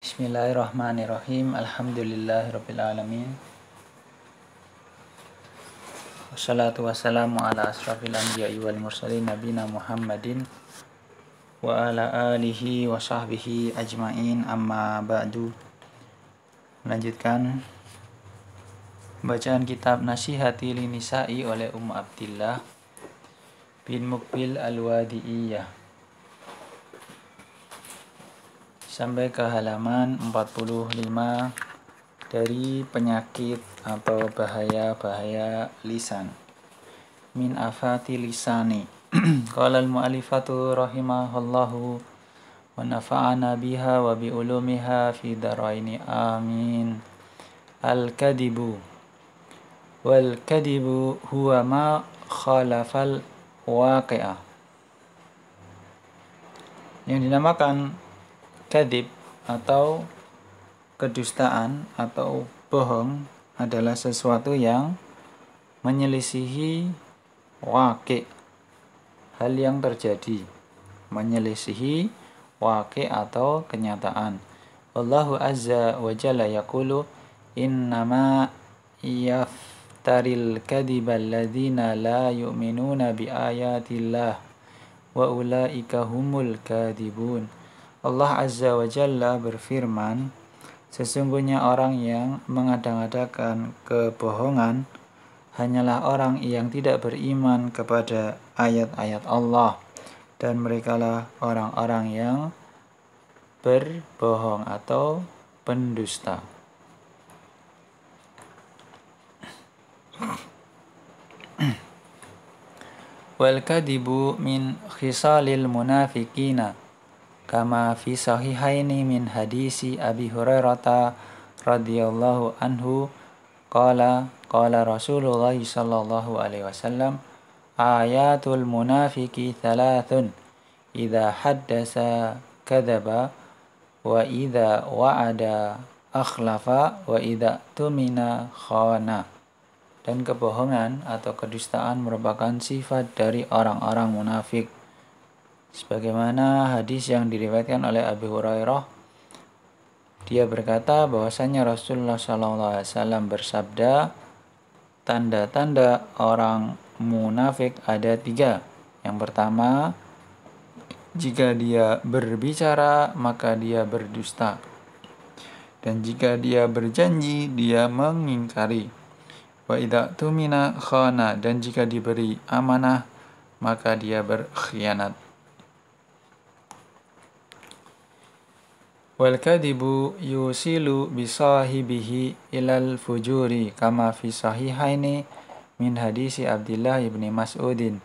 Bismillahirrahmanirrahim. Alhamdulillahirrabbilalamin. Wassalatu wassalamu ala asrafil anbiya'i wal mursalin nabina Muhammadin wa ala alihi wa sahbihi ajma'in, amma ba'du. Melanjutkan bacaan kitab Nasihati Linisa'i oleh Ummu Abdillah bin Muqbil Al-Wadi'iyah sampai ke halaman 45 dari penyakit atau bahaya-bahaya lisan. Min afati lisani. Qala al-mu'allifatu rahimahullahu wa nafa'ana biha wa bi ulumiha fi daraini amin. Al-kadibu. Wal kadibu huwa ma khalafal waqi'ah. Yang dinamakan kadhib atau kedustaan atau bohong adalah sesuatu yang menyelisihi waqi', hal yang terjadi, menyelisihi waqi' atau kenyataan. Wallahu azza wa jalla yaqulu innama yaftaril kadhiba alladhina la yu'minuna bi ayatillah wa ulaika humul kadhibun. Allah Azza wa Jalla berfirman, sesungguhnya orang yang mengada-ngadakan kebohongan hanyalah orang yang tidak beriman kepada ayat-ayat Allah, dan merekalah orang-orang yang berbohong atau pendusta. Wal kadibu min khisalil munafiqina kama fi sahihaini min hadisi Abi Hurairah radhiyallahu anhu qala Rasulullah sallallahu alaihi wasallam ayatul munafiqi thalathun idza haddasa kadzaba wa idza wa'ada akhlafa wa idza tumina khana. Dan kebohongan atau kedustaan merupakan sifat dari orang-orang munafik. Sebagaimana hadis yang diriwayatkan oleh Abu Hurairah, dia berkata bahwasanya Rasulullah SAW bersabda, tanda-tanda orang munafik ada 3. Yang pertama, jika dia berbicara maka dia berdusta, dan jika dia berjanji dia mengingkari. Wa idza tumina khana, dan jika diberi amanah maka dia berkhianat. Wal kadibu yusilu bisahibihi ilal fujuri kama fi sahihaini min hadisi Abdullah ibn Mas'udin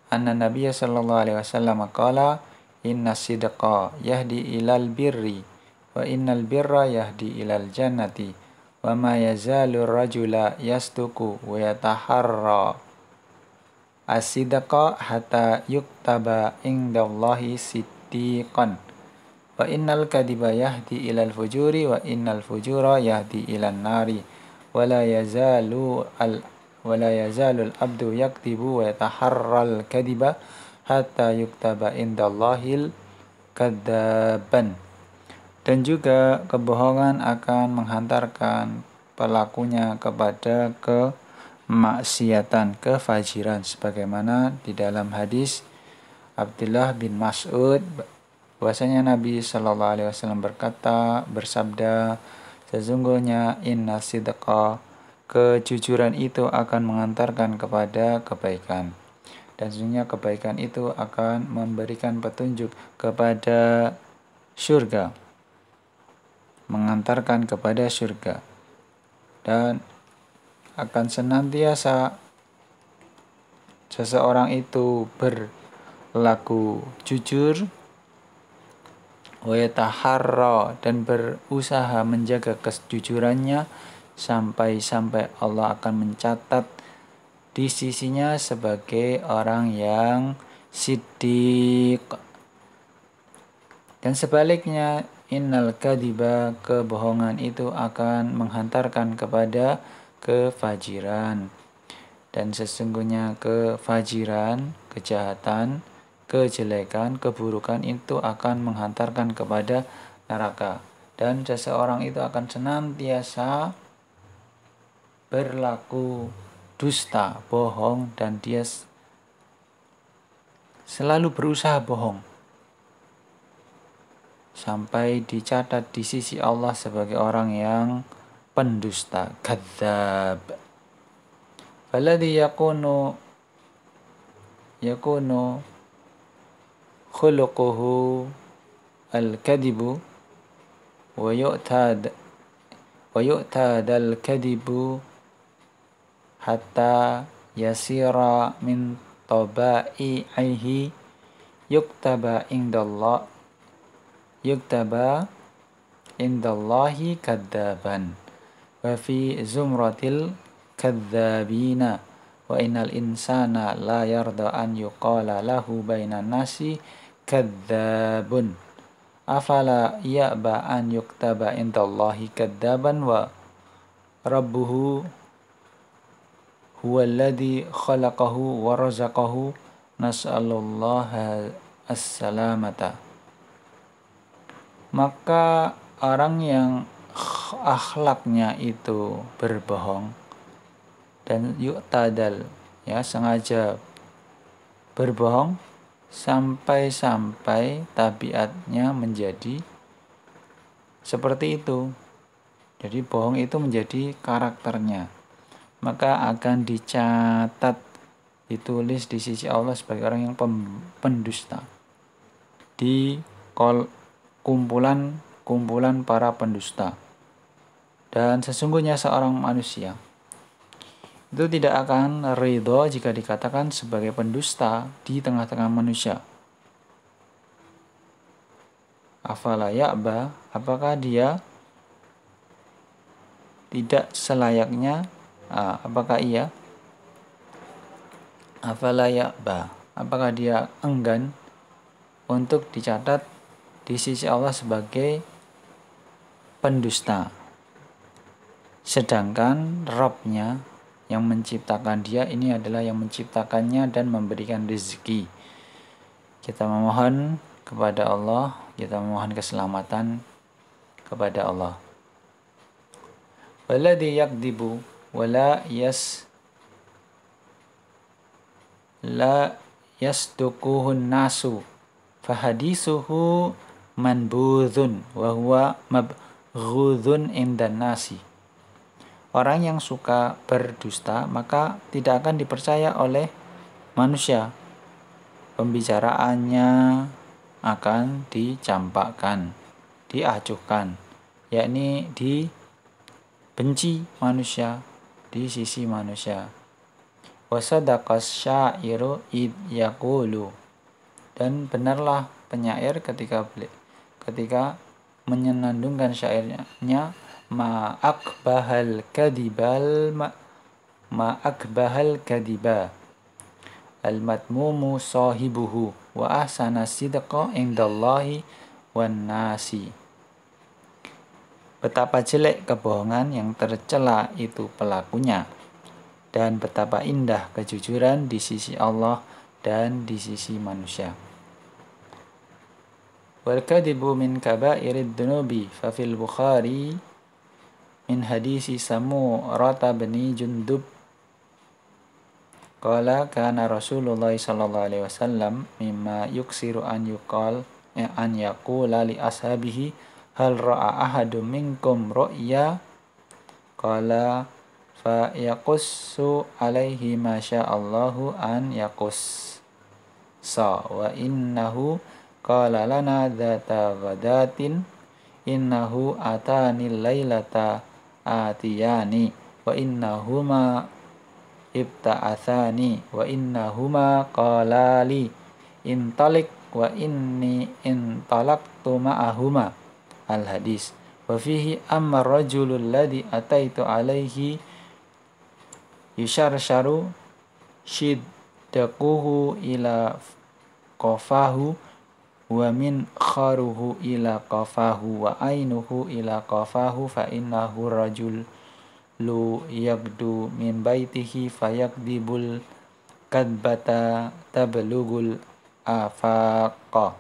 anna Nabiya sallallahu alaihi wasallam qala inna sidqa yahdi ilal birri wa innal birra yahdi ilal jannati wa ma yazalu rajula yastuku wa yataharra as-sidqa hatta yuktaba indallahi siddiqan. Wa innal kadiba yahdi ilal fujuri wa innal fujura yahdi ilan nari wa la yazalu al-abdu yaktibu wa yataharral kadiba hatta yuktaba indallahil kadzaban. Dan juga kebohongan akan menghantarkan pelakunya kepada kemaksiatan, kefajiran, sebagaimana di dalam hadis Abdullah bin Mas'ud bahwasanya Nabi Shallallahu Alaihi Wasallam bersabda, sesungguhnya inna sidqa, kejujuran itu akan mengantarkan kepada kebaikan, dan sesungguhnya kebaikan itu akan memberikan petunjuk kepada surga, mengantarkan kepada surga, dan akan senantiasa seseorang itu berlaku jujur, wa yataharra, dan berusaha menjaga kejujurannya sampai Allah akan mencatat di sisinya sebagai orang yang siddiq. Dan sebaliknya, innal kadiba, kebohongan itu akan menghantarkan kepada kefajiran, dan sesungguhnya kefajiran, kejahatan, kejelekan, keburukan itu akan menghantarkan kepada neraka. dan seseorang itu akan senantiasa berlaku dusta, bohong, dan dia selalu berusaha bohong sampai dicatat di sisi Allah sebagai orang yang pendusta, kadzdzab. Falladhi yakunu khuluquhu al-kadibu wa yu'tad al-kadibu hatta yasira min taba'ihi yuktaba indallahi kadzaban wa fi zumratil kadzabina wa innal insana la yarda an yuqala lahu bainan nasi kadzabun afala ya'ba an yuktaba indallahi kadzaban wa rabbuhu huwallazi khalaqahu wa razaqahu nas'alullaha as-salamata. Maka orang yang akhlaknya itu berbohong dan yu'tadal, ya, sengaja berbohong sampai tabiatnya menjadi seperti itu. Jadi bohong itu menjadi karakternya, maka akan dicatat, ditulis di sisi Allah sebagai orang yang pendusta di kumpulan para pendusta. Dan sesungguhnya seorang manusia itu tidak akan ridho jika dikatakan sebagai pendusta di tengah-tengah manusia. Afala ya'ba, apakah dia tidak selayaknya, apakah ia afala ya'ba, apakah dia enggan untuk dicatat di sisi Allah sebagai pendusta, sedangkan Rabb-nya yang menciptakan dia ini adalah yang menciptakannya dan memberikan rezeki. Kita memohon kepada Allah, kita memohon keselamatan kepada Allah. Walladhi yakdibu wala yasduquhun nasu fahadisuhu manbudhun wa huwa mabghudhun indan nasi. Orang yang suka berdusta maka tidak akan dipercaya oleh manusia. Pembicaraannya akan dicampakkan, diacuhkan, yakni dibenci manusia di sisi manusia. Wasadaqas syairu id yaqulu, dan benarlah penyair ketika menyenandungkan syairnya, ma akbahal kadiba al matmumu sahibuhu wa ahsana sidqa indallahi wan nasi. Betapa jelek kebohongan yang tercela itu pelakunya, dan betapa indah kejujuran di sisi Allah dan di sisi manusia. Wal kadibu min kabairid dunubi fa fil Bukhari min hadisi Samurata bin Jundub qala kana Rasulullah sallallahu alaihi wasallam mimma yuksiru an yaqula li ashabihi hal ra'a ahadum minkum ru'ya qala fa yaqussu alaihi ma sya'allahu an yaqus wa innahu qala lana dzata ghadatin innahu atani lailata atiyani wa innahuma ibta'athani wa innahuma qalali intalik wa inni intalaqtu ma'ahuma al-hadis. Wa fihi amma rajulul ladzi ataitu alaihi yusharsharu shiddaquhu ila qafahu wa min kharuhu ila qafahu wa ainuhu ila qafahu fa innahu rajul lu yagdu min baitihi fayakdibul kadbata tablugul afaqa.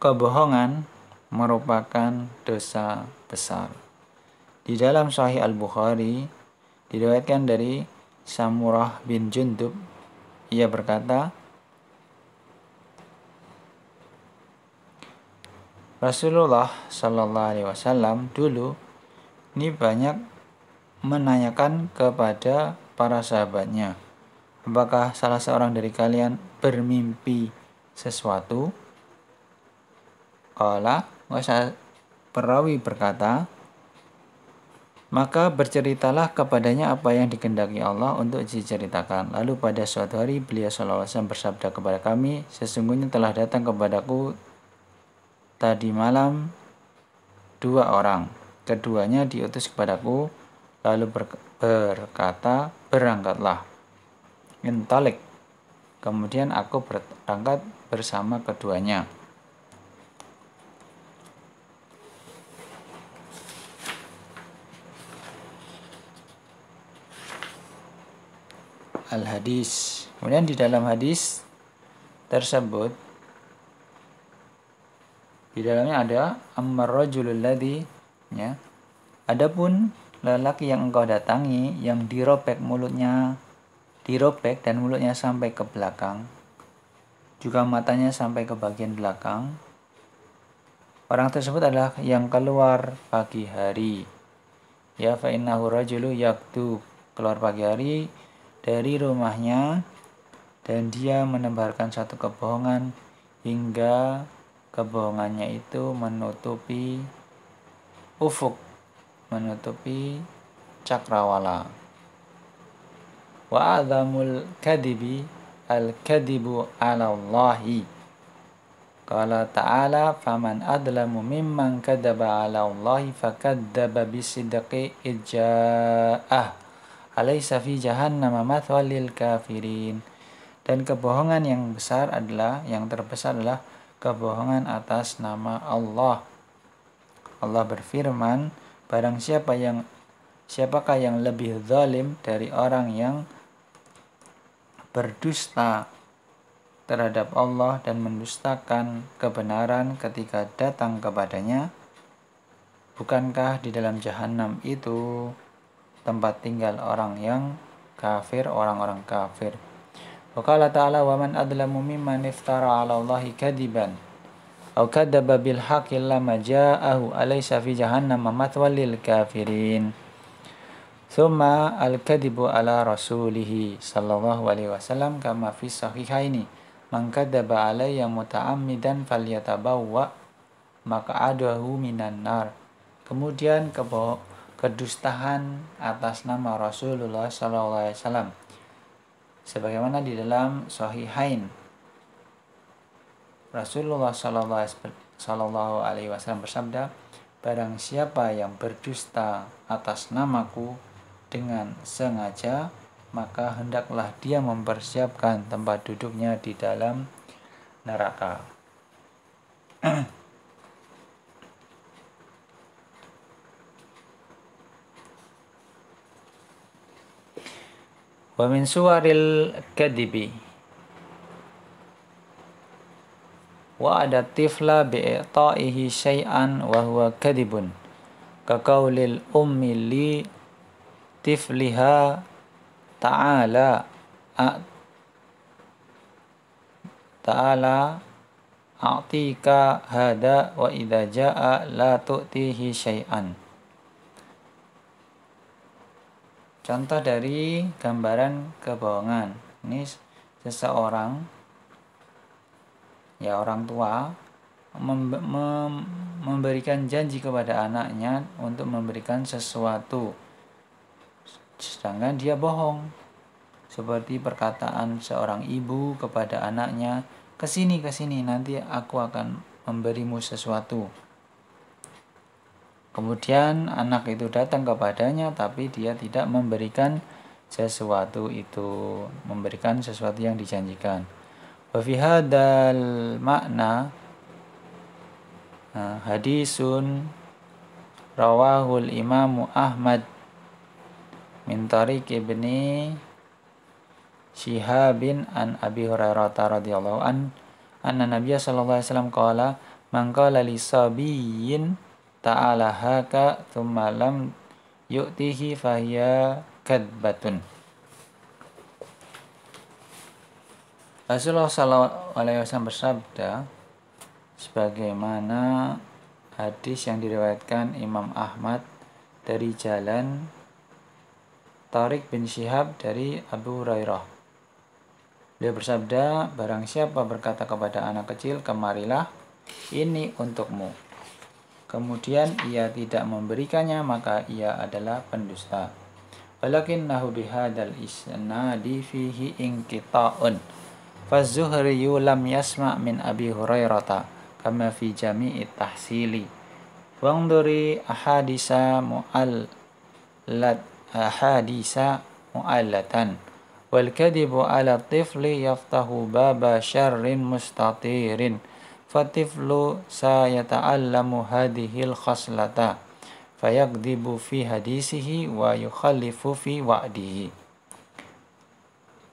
kebohongan merupakan dosa besar. Di dalam Sahih Al-Bukhari diriwayatkan dari Samurah bin Jundub, ia berkata, Rasulullah Shallallahu Alaihi Wasallam dulu ini banyak menanyakan kepada para sahabatnya, apakah salah seorang dari kalian bermimpi sesuatu? Qala, perawi berkata, maka berceritalah kepadanya apa yang dikehendaki Allah untuk diceritakan. Lalu pada suatu hari beliau sallallahu alaihi wasallam bersabda kepada kami, sesungguhnya telah datang kepadaku tadi malam 2 orang. Keduanya diutus kepadaku, lalu berkata, berangkatlah. Intalik. Kemudian aku berangkat bersama keduanya. Al-hadis. Kemudian di dalam hadis tersebut di dalamnya ada ammar rajulul ladzi, ya. Adapun lelaki yang engkau datangi yang dirobek dan mulutnya sampai ke belakang, juga matanya sampai ke bagian belakang. Orang tersebut adalah yang keluar pagi hari. Ya, fa innahu rajulu yaktu, keluar pagi hari dari rumahnya dan dia menebarkan satu kebohongan hingga kebohongannya itu menutupi ufuk, menutupi cakrawala. Wa a'zamul kadibi al-kadibu 'ala Allahi. Qala ta'ala, faman adlamu mimman kadzaba 'ala Allahi fakadzdzaba bisidqi ija'ah. Alaysa fi jahannama mathwal lil kafirin. Dan kebohongan yang besar adalah, yang terbesar adalah kebohongan atas nama Allah. Allah berfirman, barang siapakah yang lebih zalim dari orang yang berdusta terhadap Allah dan mendustakan kebenaran ketika datang kepadanya? Bukankah di dalam jahanam itu tempat tinggal orang yang kafir, orang-orang kafir? Wa qala ta'ala, wa man adlamu mimman iftara 'ala Allahi kadiban aw kadzdzaba bil haqqi lamma ja'ahu alaysa fi jahannama mathwal lil kafirin. Tsumma al-kadibu 'ala rasulih sallallahu alaihi wasallam kama fi sahihaini, man kadzdzaba 'alayya muta'ammidan falyatabawwa maq'adahu minan nar. Kemudian kedustaan atas nama Rasulullah SAW, sebagaimana di dalam Sahihain, Rasulullah Sallallahu Alaihi Wasallam bersabda, barang siapa yang berdusta atas namaku dengan sengaja, maka hendaklah dia mempersiapkan tempat duduknya di dalam neraka. Wa min suwaril kadibi wa ada tifla bi'ta'ihi syai'an wa huwa kadibun ka qaulil ummi li tifliha ta'ala a'tika hada wa idza ja'a la tu'tihi syai'an. Contoh dari gambaran kebohongan. Ini seseorang, ya orang tua, memberikan janji kepada anaknya untuk memberikan sesuatu, sedangkan dia bohong. Seperti perkataan seorang ibu kepada anaknya, kesini nanti aku akan memberimu sesuatu. Kemudian anak itu datang kepadanya, tapi dia tidak memberikan sesuatu itu, memberikan sesuatu yang dijanjikan. Wa fi hadzal makna hadisun rawahul Imam Ahmad min tariq Ibni Shihabin an Abi Hurairah radhiyallahu an anna Nabiy sallallahu alaihi wasallam qala man qala li sabiyyin ta'ala haka thumma lam yu'tihi fahiya kadbatun. Rasulullah SAW bersabda, sebagaimana hadis yang diriwayatkan Imam Ahmad dari jalan Tariq bin Syihab dari Abu Hurairah. Dia bersabda, barang siapa berkata kepada anak kecil, kemarilah, ini untukmu, kemudian ia tidak memberikannya, maka ia adalah pendusta. Walakinnahu bihadzal isnadi fihi inqita'un. Faz-Zuhri lam yasma' min Abi Hurairah kama fi jami'i tahsili. Wangduri ahadisa mu'allatan. Wal kadibu ala tifli yaftahu baba syarrin mustatirin. Fatiflu sayata'allamu hadihil khaslata. Fayakdibu fi hadisihi wa yukhallifu fi wa'dihi.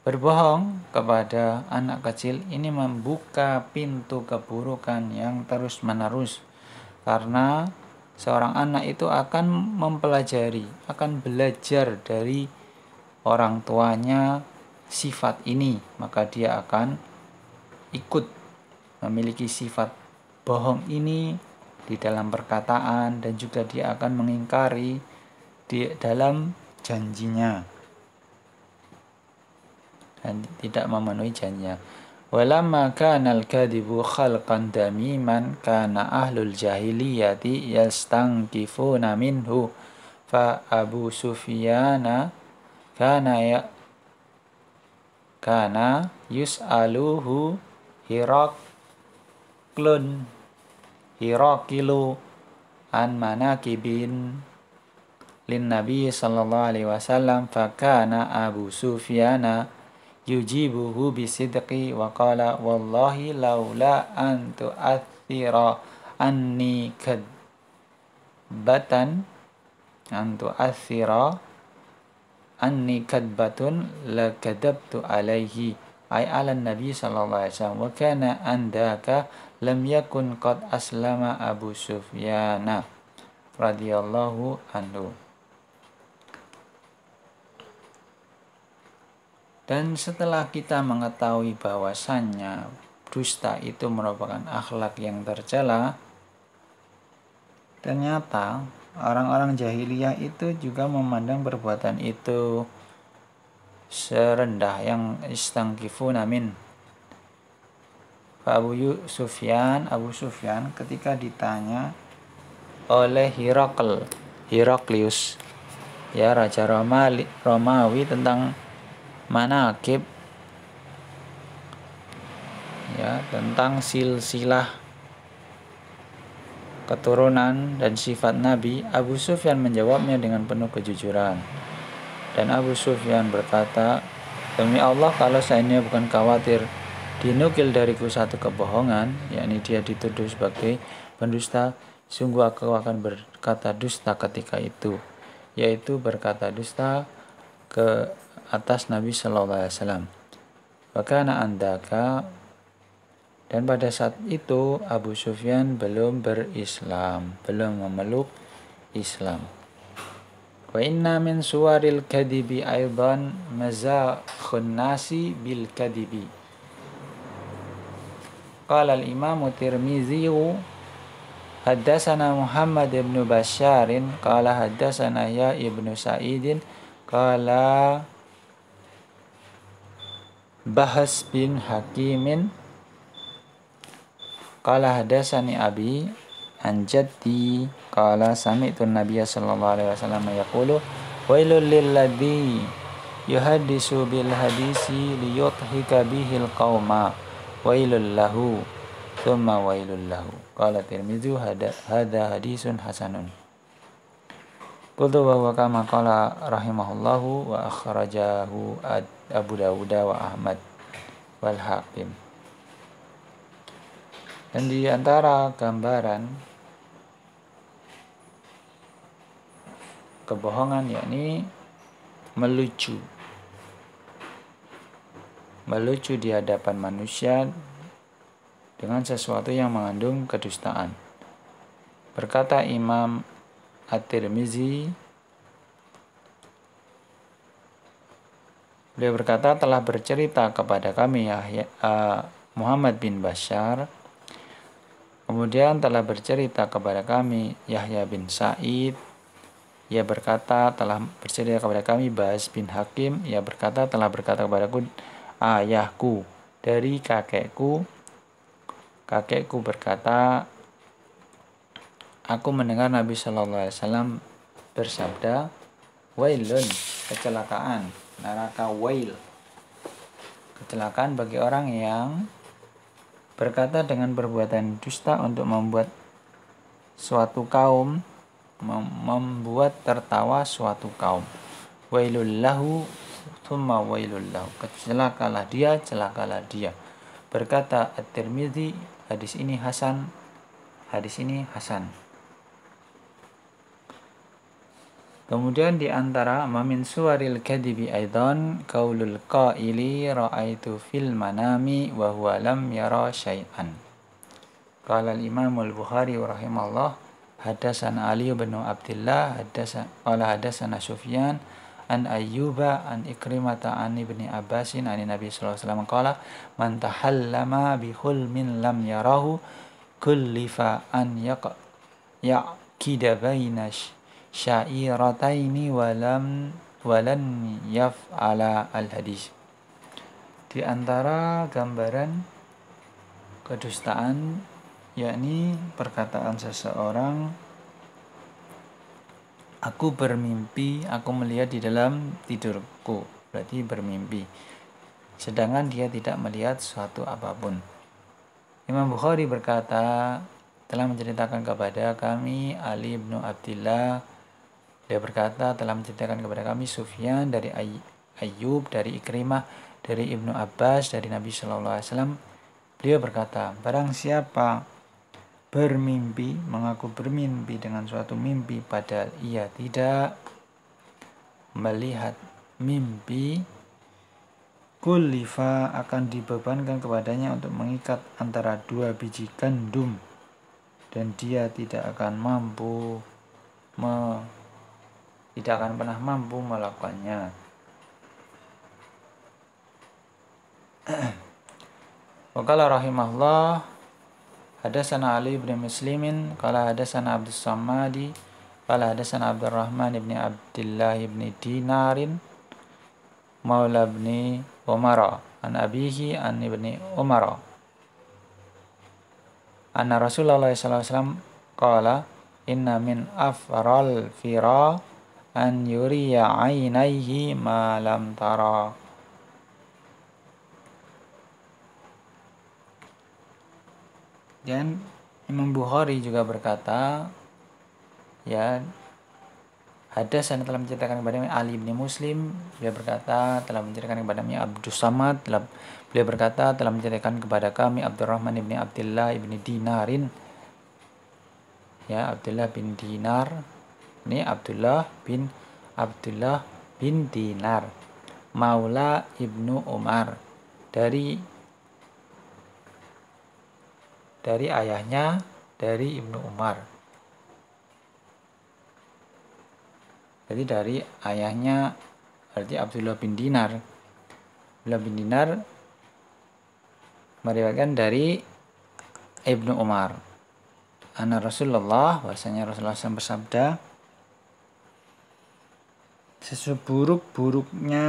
Berbohong kepada anak kecil ini membuka pintu keburukan yang terus-menerus, karena seorang anak itu akan mempelajari, akan belajar dari orang tuanya sifat ini, maka dia akan ikut memiliki sifat bohong ini di dalam perkataan, dan juga dia akan mengingkari di dalam janjinya dan tidak memenuhi janjinya. Walamma kana al-kadibu khalqan damiman kana ahlul jahiliyati yastankifuna minhu fa Abu Sufyana kana yus'aluhu Hiraqilu an manakibin lin Nabi sallallahu alaihi wasallam, fa kana Abu Sufyana yujibuhu bisidqi wa qala wallahi laula an tu'athira anni kadbatun la kadabtu alaihi ay ala nabi sallallahu alaihi wasallam wa kana andaka lam yakun qad aslama Abu Sufyana radhiyallahu anhu. Dan setelah kita mengetahui bahwasannya dusta itu merupakan akhlak yang tercela, ternyata orang-orang jahiliyah itu juga memandang perbuatan itu serendah yang istangkifuna min. Abu Sufyan ketika ditanya oleh Heraklius, ya raja Romawi, tentang manakib, ya, tentang silsilah keturunan dan sifat Nabi, Abu Sufyan menjawabnya dengan penuh kejujuran. Dan Abu Sufyan berkata, demi Allah, kalau seandainya bukan khawatir dinukil dariku satu kebohongan, yakni dia dituduh sebagai pendusta, sungguh aku akan berkata dusta ketika itu, yaitu berkata dusta ke atas Nabi sallallahu alaihi wasallam. Wakana andaka, dan pada saat itu Abu Sufyan belum berislam, belum memeluk Islam. Wa inna min suwaril kadibi aidan mazakhun nasi bil kadibi. Qala al-Imam Tirmizi haddatsana Muhammad ibn Basharin qala haddatsana ya ibnu Sa'idin qala Bahas bin Hakimin qala hadatsani abi an jaddi qala sami'tu an-nabiyya sallallahu alaihi wasallam yaqulu wailul lil ladzi yuhaddisu bil hadisi liyudhika bihil qauma wailul lahu thumma wailul lahu. Qala Tirmidzi hadza hadisun hasanun. Qultu wa huwa kama qala rahimahullahu wa akhrajahu Abu Dawud wa Ahmad wal Hakim. Dan di antara gambaran kebohongan yakni melucu di hadapan manusia dengan sesuatu yang mengandung kedustaan. Berkata Imam At-Tirmizi, beliau berkata, telah bercerita kepada kami Muhammad bin Bashar, kemudian telah bercerita kepada kami Yahya bin Sa'id, ia berkata telah bercerita kepada kami Bas bin Hakim, ia berkata telah berkata kepadaku ayahku dari kakekku berkata, aku mendengar Nabi Shallallahu Alaihi Wasallam bersabda, wailun, kecelakaan, neraka wail, kecelakaan bagi orang yang berkata dengan perbuatan dusta untuk membuat suatu kaum, membuat tertawa suatu kaum. Wailul lahu thumma wailul lahu, celakalah dia. Berkata At-Tirmizi, hadis ini hasan. Kemudian di antara min suwaril kadibi aidan qaulul qaili ra'aitu fil manami wa huwa lam yara syai'an. Qala al-Imam al-Bukhari rahimahullah, hadatsana Ali bin Abdullah hadatsana Sufyan an Ayyuba an Ikrimata an Ibni Abbasin an Nabi sallallahu alaihi wasallam qala man tahallama bi hulmin lam yarahu kullifa an yaqida baina syairataini walan yaf'ala al-hadis. Di antara gambaran kedustaan yakni perkataan seseorang, aku bermimpi, aku melihat di dalam tidurku, berarti bermimpi, sedangkan dia tidak melihat suatu apapun. Imam Bukhari berkata, telah menceritakan kepada kami Ali bin Abdullah, dia berkata telah menceritakan kepada kami Sufyan dari Ayyub, dari Ikrimah, dari Ibnu Abbas, dari Nabi Shallallahu Alaihi Wasallam. Beliau berkata, barang siapa bermimpi, mengaku bermimpi dengan suatu mimpi padahal ia tidak melihat mimpi, kullifa, akan dibebankan kepadanya untuk mengikat antara dua biji gandum dan dia tidak akan pernah mampu melakukannya. Waqala rahimahullah, hadatsana Ali bin Muslimin qala hadatsana Abdus Samadi qala hadatsana Abdurrahman bin Abdullah bin Dinarin maula bin Umar an abihi an ibni Umar anna Rasulullah sallallahu alaihi wasallam qala inna min afral fira an yuriya ainaihi ma lam tara. Dan Imam Bukhari juga berkata, ya, hadatsana telah menceritakan kepada kami Ali bin Muslim, beliau berkata telah menceritakan kepada kami Abdus Samad, beliau berkata telah menceritakan kepada kami Abdurrahman bin Abdullah bin Dinarin, ya, Abdullah bin Dinar, ini Abdullah bin Dinar, maula Ibnu Umar, dari ayahnya, dari Ibnu Umar. Jadi dari ayahnya berarti Abdullah bin Dinar. Abdullah bin Dinar meriwayatkan dari Ibnu Umar. Anna Rasulullah, bahasanya Rasulullah SAW bersabda, seburuk-buruknya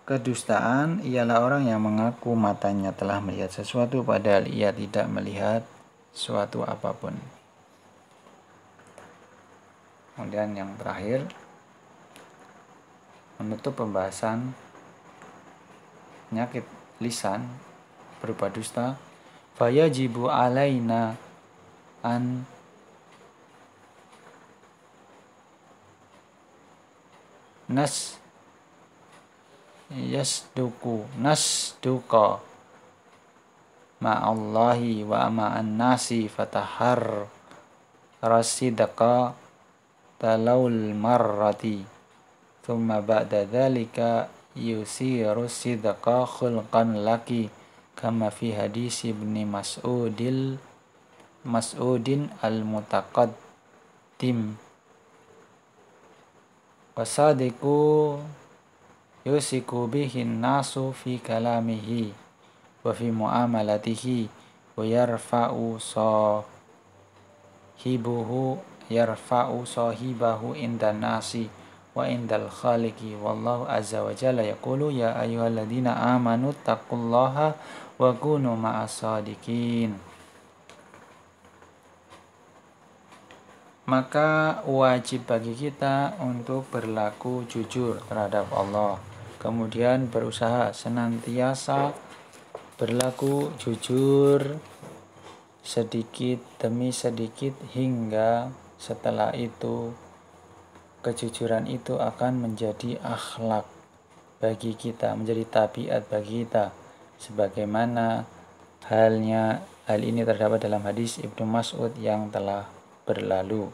kedustaan ialah orang yang mengaku matanya telah melihat sesuatu padahal ia tidak melihat suatu apapun. Kemudian yang terakhir, menutup pembahasan penyakit lisan berupa dusta, fayajibu alaina an nasduqa ma'allahi wa ma'an nasi fatahar rasidqa talaul marrati thumma ba'da dhalika yusiru sidqa khulqan laki kama fi hadis Ibni Mas'udin al-mutaqaddim. Wasadiku yusiku bihin nasu fi kalamihi wa fi muamalatihi wa yarfa'u sahibahu indan nasi wa indal khaliqi. Wallahu azza wa jalla yaqulu ya ayyuhalladzina amanu taqullaha wa kunu ma'as shadiqin. Maka wajib bagi kita untuk berlaku jujur terhadap Allah, kemudian berusaha senantiasa berlaku jujur sedikit demi sedikit, hingga setelah itu kejujuran itu akan menjadi akhlak bagi kita, menjadi tabiat bagi kita, sebagaimana halnya hal ini terdapat dalam hadis Ibnu Mas'ud yang telah berlalu.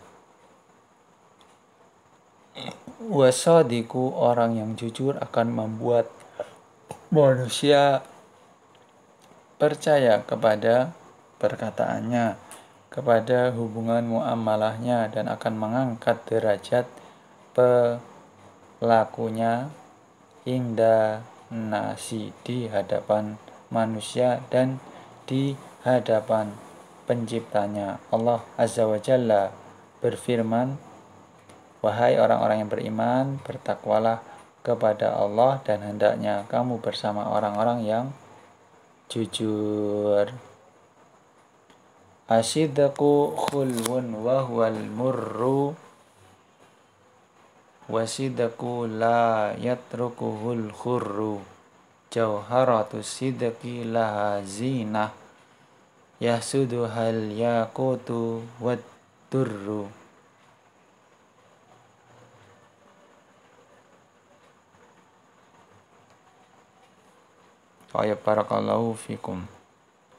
Wasadiku, orang yang jujur akan membuat manusia percaya kepada perkataannya, kepada hubungan muamalahnya, dan akan mengangkat derajat pelakunya inda nasi, di hadapan manusia dan di hadapan penciptanya. Allah azza wa jalla berfirman, wahai orang-orang yang beriman, bertakwalah kepada Allah dan hendaknya kamu bersama orang-orang yang jujur. Asidqu khulwun wa huwal murru wasidqu la yatrukuhul khurru jauharatus sidqi laha zinah yahsudu hal yaqutu wad durru. Barakallahu fikum.